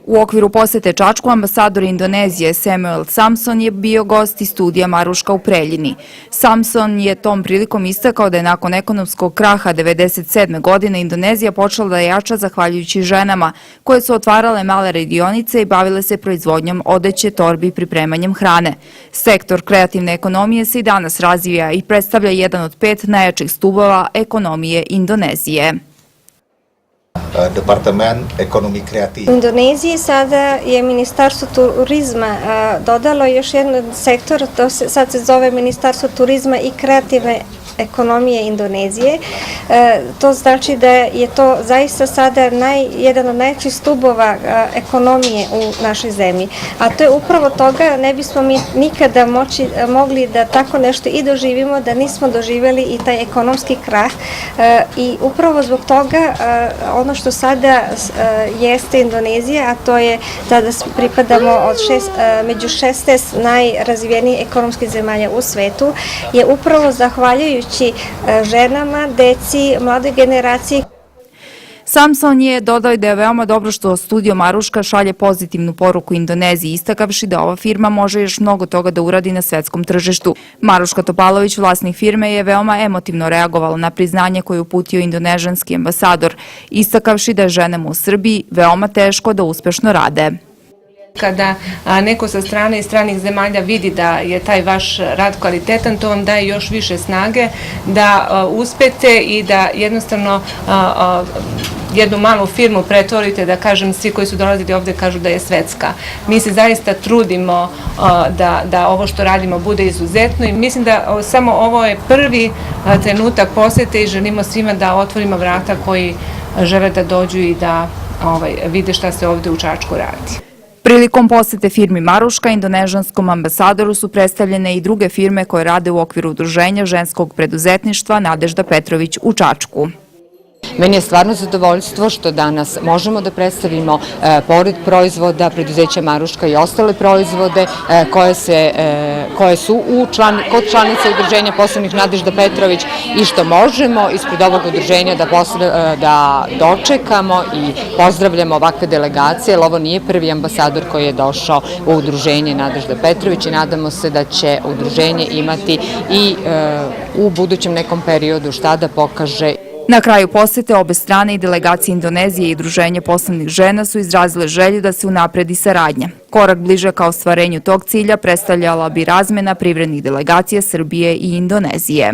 U okviru posete Čačku ambasador Indonezije Samuel Samson je bio gost iz studija Maruška u Preljini. Samson je tom prilikom istakao da je nakon ekonomskog kraha 1997. godine Indonezija počela da jača zahvaljujući ženama koje su otvarale male radionice i bavile se proizvodnjom odeće, torbi i pripremanjem hrane. Sektor kreativne ekonomije se i danas razvija i predstavlja jedan od 5 najjačih stubova ekonomije Indonezije. Departemen ekonomi kreativ. U Indoneziji sada je Ministarstvo turizma dodalo još jedan sektor, sad se zove Ministarstvo turizma i kreativne ekonomije Indonezije. To znači da je to zaista sada jedan od najjačih stubova ekonomije u našoj zemlji. A to je upravo toga, ne bismo mi nikada mogli da tako nešto i doživimo, da nismo doživjeli i taj ekonomski krah. I upravo zbog toga ono što sada jeste Indonezija, a to je da pripadamo među 16 najrazvijenijih ekonomskih zemalja u svetu, je upravo zahvaljujući ženama, deci, mladoj generaciji. Samson je dodao da je veoma dobro što studio Maruška šalje pozitivnu poruku Indoneziji, istakavši da ova firma može još mnogo toga da uradi na svetskom tržištu. Maruška Topalović, vlasnik firme, je veoma emotivno reagovala na priznanje koje je uputio indonežanski ambasador, istakavši da je ženama u Srbiji veoma teško da uspešno rade. Kada neko sa strane i stranih zemalja vidi da je taj vaš rad kvalitetan, to vam daje još više snage da uspete i da jednostavno jednu malu firmu pretvorite, da kažem, svi koji su dolazili ovde kažu da je svetska. Mi se zaista trudimo da ovo što radimo bude izuzetno i mislim da samo ovo je prvi trenutak posete i želimo svima da otvorimo vrata koji žele da dođu i da vide šta se ovde u Čačku radi. Prilikom posete firmi Maruška, indonežanskom ambasadoru su predstavljene i druge firme koje rade u okviru udruženja ženskog preduzetništva Nadežda Petrović u Čačku. Meni je stvarno zadovoljstvo što danas možemo da predstavimo, pored proizvoda, preduzeća Maruška i ostale proizvode koje su kod članica udruženja poslovnih Nadežda Petrović i što možemo ispred ovog udruženja da dočekamo i pozdravljamo ovakve delegacije, jer ovo nije prvi ambasador koji je došao u udruženje Nadežda Petrović i nadamo se da će udruženje imati i u budućem nekom periodu šta da pokaže. Na kraju posete obe strane i delegacije Indonezije i Udruženje poslovnih žena su izrazile želju da se unapredi saradnja. Korak bliže ka ostvarenju tog cilja predstavljala bi razmena privrednih delegacija Srbije i Indonezije.